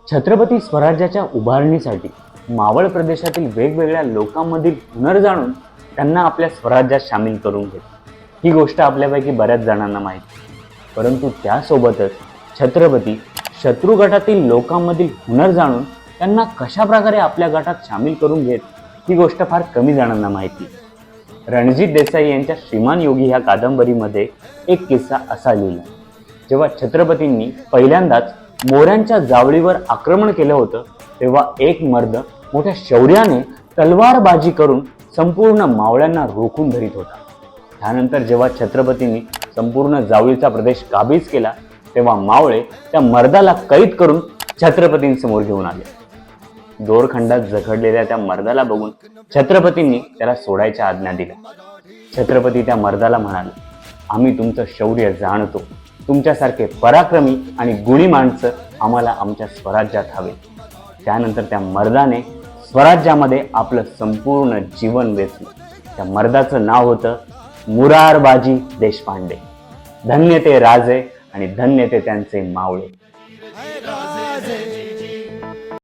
छत्रपती स्वराज्याच्या उभारणीसाठी मावळ प्रदेशातील वेगवेगळ्या लोकांमधील हुनर जाणून त्यांना आपल्या स्वराज्यात सामील करून घेतले। ही गोष्ट आपल्यापैकी बऱ्याच जणांना माहिती, परंतु त्यासोबतच छत्रपती शत्रू गटातील लोकांमधील हुनर जाणून त्यांना कशा प्रकारे आपल्या गटात सामील करून घेत ही गोष्ट फार कमी जणांना माहिती। रणजित देसाई यांच्या श्रीमान योगी ह्या कादंबरीमध्ये एक किस्सा असा लिहिला, जेव्हा छत्रपतींनी पहिल्यांदाच मोऱ्यांच्या जावळीवर आक्रमण केलं होतं तेव्हा एक मर्द मोठ्या शौर्याने तलवारबाजी करून संपूर्ण मावळ्यांना रोखून धरीत होता। त्यानंतर जेव्हा छत्रपतींनी संपूर्ण जावळीचा प्रदेश काबीज केला तेव्हा मावळे त्या मर्दाला कैद करून छत्रपतींसमोर घेऊन आले। दोरखंडात जखडलेल्या त्या मर्दाला बघून छत्रपतींनी त्याला सोडायच्या आज्ञा दिल्या। छत्रपती त्या मर्दाला म्हणाले, आम्ही तुमचं शौर्य जाणतो, तुमच्यासारखे पराक्रमी आणि गुणी माणसं आम्हाला आमच्या स्वराज्यात हवे। त्यानंतर त्या मर्दाने स्वराज्यामध्ये आपलं संपूर्ण जीवन वेचलं। त्या मर्दाचं नाव होतं मुरारबाजी देशपांडे। धन्य ते राजे आणि धन्य ते त्यांचे मावळे।